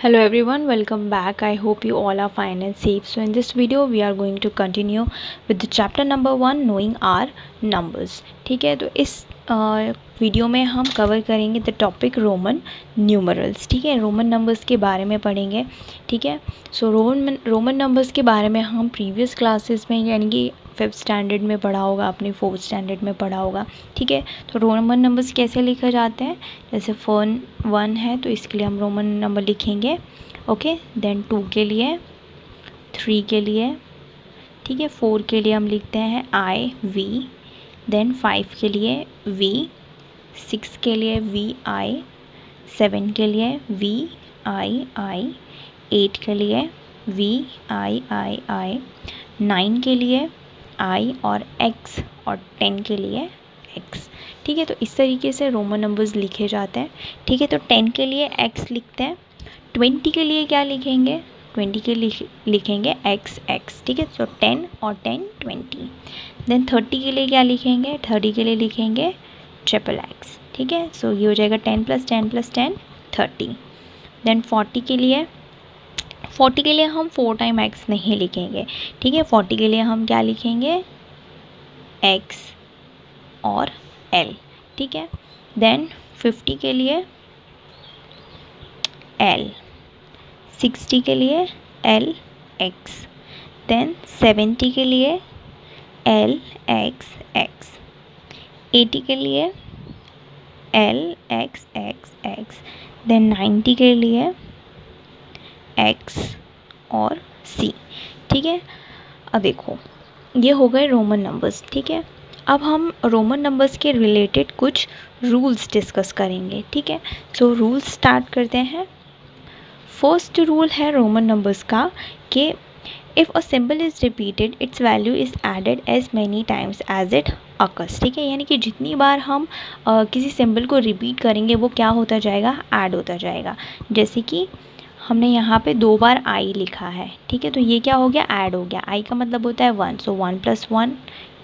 Hello everyone, welcome back. I hope you all are fine and safe. So in this video we are going to continue with the chapter number 1 knowing our numbers. ठीक है, तो इस video में हम cover करेंगे the topic Roman numerals. ठीक है, Roman numbers के बारे में पढ़ेंगे. ठीक है, सो रोमन नंबर्स के बारे में हम प्रीवियस क्लासेस में यानी कि 5th स्टैंडर्ड में पढ़ा होगा, अपने 4th स्टैंडर्ड में पढ़ा होगा. ठीक है, तो रोमन नंबर्स कैसे लिखे जाते हैं, जैसे 1 है तो इसके लिए हम रोमन नंबर लिखेंगे. ओके, देन 2 के लिए, 3 के लिए, ठीक है, 4 के लिए हम लिखते हैं IV, देन 5 के लिए V, 6 के लिए VI, 7 के लिए VII, 8 के लिए VIII, 9 के लिए I और X और 10 के लिए X. ठीक है, तो इस तरीके से रोमन नंबर्स लिखे जाते हैं. ठीक है, तो 10 के लिए X लिखते हैं. 20 के लिए क्या लिखेंगे, 20 के लिए लिखेंगे XX. ठीक है, तो 10 और 10 20. देन 30 के लिए क्या लिखेंगे, 30 के लिए लिखेंगे XXX. ठीक है, सो ये हो जाएगा 10 + 10 + 10 30. देन 40 के लिए हम 4 टाइम X नहीं लिखेंगे. ठीक है, 40 के लिए हम क्या लिखेंगे, X और L. ठीक है, देन 50 के लिए L, 60 के लिए LX, देन 70 के लिए LXX, 80 के लिए LXXX, देन 90 के लिए X और C. ठीक है, अब देखो ये हो गए रोमन नंबर्स. ठीक है, अब हम रोमन नंबर्स के रिलेटेड कुछ रूल्स डिस्कस करेंगे. ठीक है, सो रूल्स स्टार्ट करते हैं. फर्स्ट रूल है रोमन नंबर्स का कि if a symbol is repeated its value is added as many times as it occurs. ठीक है, यानी कि जितनी बार हम किसी सिंबल को रिपीट करेंगे वो क्या होता जाएगा, ऐड होता जाएगा. जैसे कि हमने यहाँ पे 2 बार I लिखा है. ठीक है, तो ये क्या हो गया, ऐड हो गया. I का मतलब होता है 1, सो 1 + 1.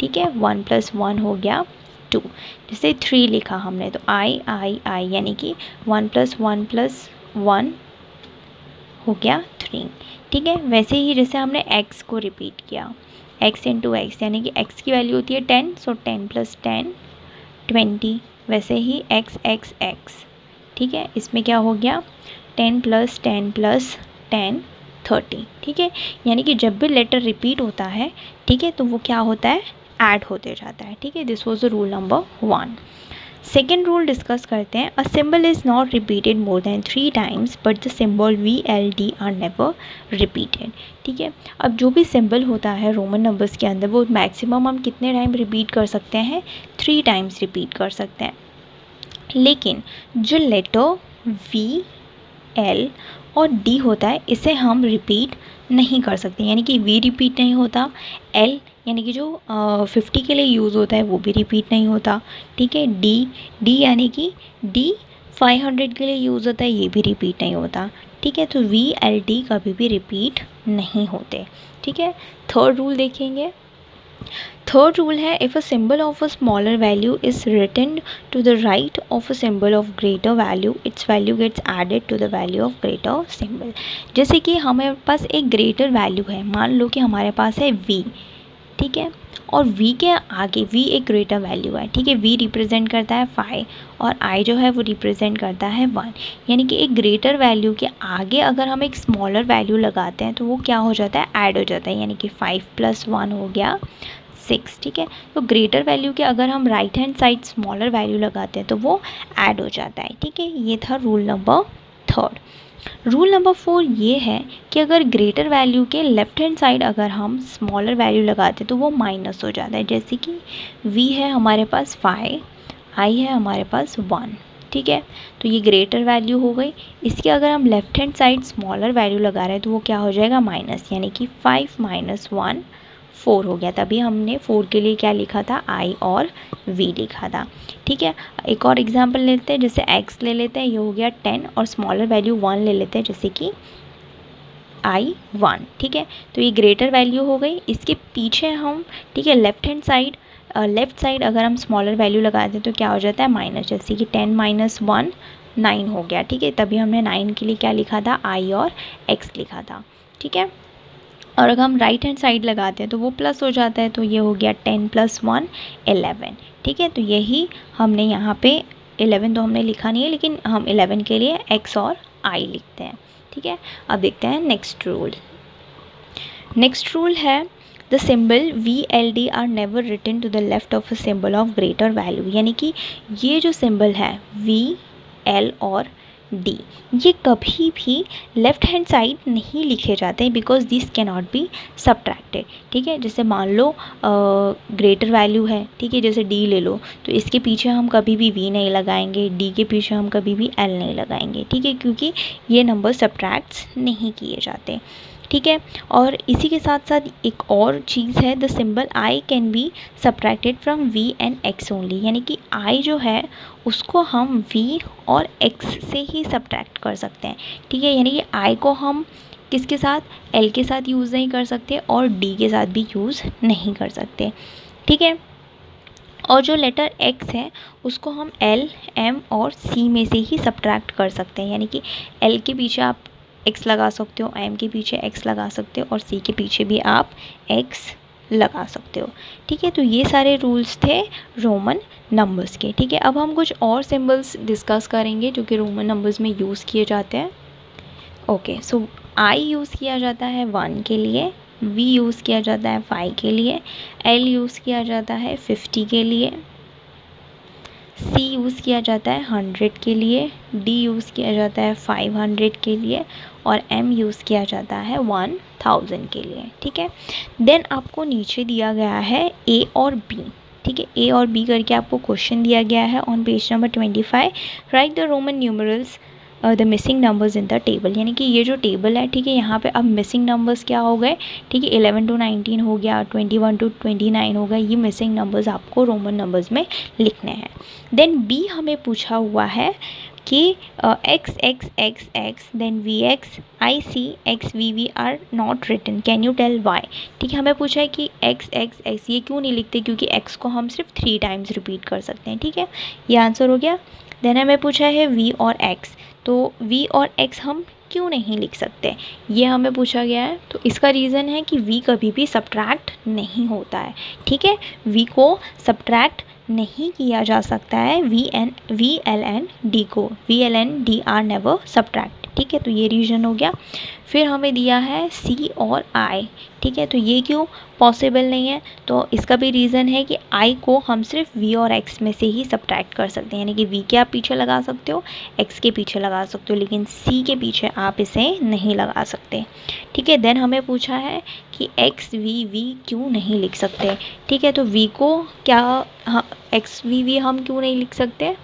ठीक है, 1 + 1 हो गया 2. जैसे 3 लिखा हमने तो I यानी कि 1 + 1 + 1 हो गया 3. ठीक है, वैसे ही जैसे हमने X को रिपीट किया, X × X यानी कि X की वैल्यू होती है 10, सो 10 + 10 20. वैसे ही XXX. ठीक है, इसमें क्या हो गया 10 + 10 + 10 30. ठीक है, यानी कि जब भी लेटर रिपीट होता है, ठीक है, तो वो क्या होता है, ऐड होते जाता है. ठीक है, this was the rule number 1. Second rule discuss करते हैं. A symbol is not repeated more than 3 times but the symbol VLD are never repeated. ठीक है, अब जो भी सिंबल होता है रोमन नंबर्स के अंदर वो मैक्सिमम हम कितने टाइम रिपीट कर सकते हैं, 3 टाइम्स रिपीट कर सकते हैं. लेकिन जो लेटर V, L और D होता है इसे हम रिपीट नहीं कर सकते. यानी कि V रिपीट नहीं होता, L यानी कि जो 50 के लिए यूज़ होता है वो भी रिपीट नहीं होता. ठीक है, D यानी कि D 500 के लिए यूज़ होता है, ये भी रिपीट नहीं होता. ठीक है, तो VLD कभी भी रिपीट नहीं होते. ठीक है, थर्ड रूल देखेंगे. थर्ड रूल है if a symbol of a smaller value is written to the right of a symbol of greater value its value gets added to the value of greater symbol. जैसे कि हमारे पास एक greater value है, मान लो कि हमारे पास है V. ठीक है, और V के आगे V एक ग्रेटर वैल्यू है. ठीक है, V रिप्रेजेंट करता है 5 और I जो है वो रिप्रेजेंट करता है 1. यानी कि एक ग्रेटर वैल्यू के आगे अगर हम एक स्मॉलर वैल्यू लगाते हैं तो वो क्या हो जाता है, ऐड हो जाता है. यानी कि 5 + 1 हो गया 6. ठीक है, तो ग्रेटर वैल्यू के अगर हम right hand side smaller value लगाते हैं तो वो ऐड हो जाता है. ठीक है, ये था रूल नंबर 3. रूल नंबर 4 ये है कि अगर ग्रेटर वैल्यू के लेफ्ट हैंड साइड अगर हम स्मॉलर वैल्यू लगाते हैं तो वो माइनस हो जाता है. जैसे कि V है हमारे पास 5, I है हमारे पास 1. ठीक है, तो ये ग्रेटर वैल्यू हो गई. इसके अगर हम left hand side smaller value लगा रहे हैं तो वो क्या हो जाएगा, माइनस. यानी कि 5 - 1 4 हो गया. तभी हमने 4 के लिए क्या लिखा था, I और V लिखा था. ठीक है, एक और एग्जांपल लेते हैं. जैसे X ले लेते हैं, ये हो गया 10 और स्मॉलर वैल्यू 1 ले लेते हैं, जैसे कि I1. ठीक है, तो ये ग्रेटर वैल्यू हो गई. इसके पीछे हम, ठीक है, लेफ्ट साइड अगर हम स्मॉलर वैल्यू लगाते हैं तो क्या हो जाता है, माइनस. जैसे कि 10 - 1 9 हो गया, ठीक है। तभी हमने 9 के लिए क्या लिखा था, I और X लिखा था, ठीक है। और अगर हम राइट हैंड साइड लगाते हैं तो वो प्लस हो जाता है, तो ये हो गया 10 + 1 11, ठीक है। तो यही हमने यहाँ पे 11 तो हमने लिखा नहीं है, लेकिन हम 11 के लिए X और I लिखते हैं, ठीक है। अब देखते हैं नेक्स्ट रूल। नेक्स्ट रूल है the symbol VLD are never written to the left of a symbol of greater value, यानी कि ये जो सिंबल है V, L और D, ये कभी भी लेफ्ट हैंड साइड नहीं लिखे जाते हैं, because this can not be subtracted, ठीक है। जैसे मान लो ग्रेटर वैल्यू है, ठीक है, जैसे D ले लो, तो इसके पीछे हम कभी भी V नहीं लगाएंगे, D के पीछे हम कभी भी L नहीं लगाएंगे, ठीक है, क्योंकि ये नंबर सब्ट्रैक्ट्स नहीं किए जाते, ठीक है। और इसी के साथ साथ एक और चीज़ है, the symbol I can be subtracted from V and X only, यानी कि I जो है उसको हम V और X से ही सब्ट्रैक्ट कर सकते हैं, ठीक है। यानी कि I को हम किसके साथ, L के साथ यूज़ नहीं कर सकते और D के साथ भी यूज़ नहीं कर सकते, ठीक है। और जो लेटर X है उसको हम L, M और C में से ही सब्ट्रैक्ट कर सकते हैं, यानी कि L के पीछे आप X लगा सकते हो, M के पीछे X लगा सकते हो और C के पीछे भी आप X लगा सकते हो, ठीक है। तो ये सारे रूल्स थे रोमन नंबर्स के, ठीक है। अब हम कुछ और सिंबल्स डिस्कस करेंगे जो कि रोमन नंबर्स में यूज़ किए जाते हैं। ओके, सो I यूज़ किया जाता है 1 के लिए, V यूज़ किया जाता है 5 के लिए, L यूज़ किया जाता है 50 के लिए, C यूज़ किया जाता है 100 के लिए, D यूज़ किया जाता है 500 के लिए और M यूज़ किया जाता है 1000 के लिए, ठीक है। देन आपको नीचे दिया गया है A और B, ठीक है। A और B करके आपको क्वेश्चन दिया गया है on page number 25, right the Roman numerals the missing numbers in the table, यानी कि ये जो टेबल है, ठीक है, यहाँ पे अब मिसिंग नंबर्स क्या हो गए, ठीक है, 11 to 19 हो गया, 21 to 29 हो गया, ये मिसिंग नंबर्स आपको रोमन नंबर्स में लिखने हैं। देन B हमें पूछा हुआ है कि X X X X then VX IC X VV are not written, can you tell why, ठीक है। हमें पूछा है कि X X X ये क्यों नहीं लिखते, क्योंकि X को हम सिर्फ 3 टाइम्स रिपीट कर सकते हैं, ठीक है, ये आंसर हो गया। देन हमें पूछा है V और X, तो V और X हम क्यों नहीं लिख सकते, ये हमें पूछा गया है। तो इसका रीज़न है कि V कभी भी सब्ट्रैक्ट नहीं होता है, ठीक है, V को सब्ट्रैक्ट नहीं किया जा सकता है, V, L एंड D को, V, L and D are never subtract, ठीक है। तो ये रीज़न हो गया। फिर हमें दिया है C और I, ठीक है, तो ये क्यों पॉसिबल नहीं है, तो इसका भी रीज़न है कि I को हम सिर्फ V और X में से ही सब्ट्रैक्ट कर सकते हैं, यानी कि V के आप पीछे लगा सकते हो, X के पीछे लगा सकते हो, लेकिन C के पीछे आप इसे नहीं लगा सकते, ठीक है। देन हमें पूछा है कि X V क्यों नहीं लिख सकते, ठीक है। तो V को क्या, हाँ, X V हम क्यों नहीं लिख सकते,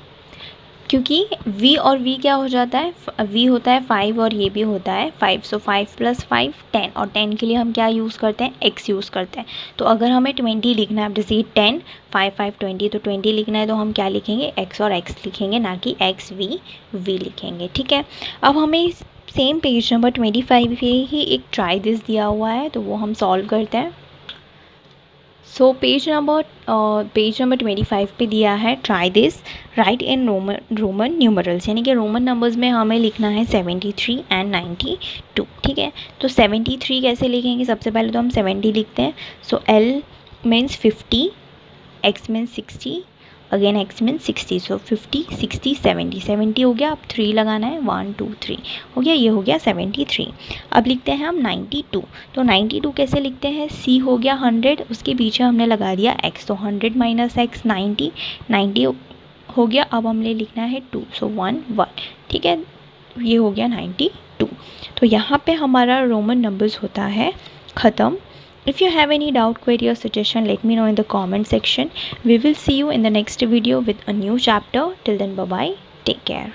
क्योंकि V और V क्या हो जाता है, V होता है 5 और ये भी होता है 5, सो 5 + 5 10, और 10 के लिए हम क्या यूज़ करते हैं, X यूज़ करते हैं। तो अगर हमें 20 लिखना है, जैसे 10 5 5 20, तो 20 लिखना है तो हम क्या लिखेंगे, X और X लिखेंगे, ना कि X V लिखेंगे, ठीक है। अब हमें सेम पेज नंबर 25 पे ही एक ट्राई दिस दिया हुआ है, तो वो हम सॉल्व करते हैं। सो पेज नंबर 25 पे दिया है try this right in Roman numerals, यानी कि रोमन नंबर्स में हमें लिखना है 73 एंड 92, ठीक है। तो 73 कैसे लिखेंगे, सबसे पहले तो हम 70 लिखते हैं, सो L means 50, X means 60, again X means 60, सो 50 60 70, 70 हो गया, अब 3 लगाना है, 1 2 3 हो गया, ये हो गया 73। अब लिखते हैं हम 92, तो 92 कैसे लिखते हैं, C हो गया 100, उसके पीछे हमने लगा दिया X, तो 100 - X 90 हो गया। अब हमने लिखना है 2, सो 1 1, ठीक है, ये हो गया 92। तो यहाँ पे हमारा रोमन नंबर्स होता है ख़त्म। If you have any doubt, query or suggestion, let me know in the comment section. We will see you in the next video with a new chapter. Till then, bye bye. Take care.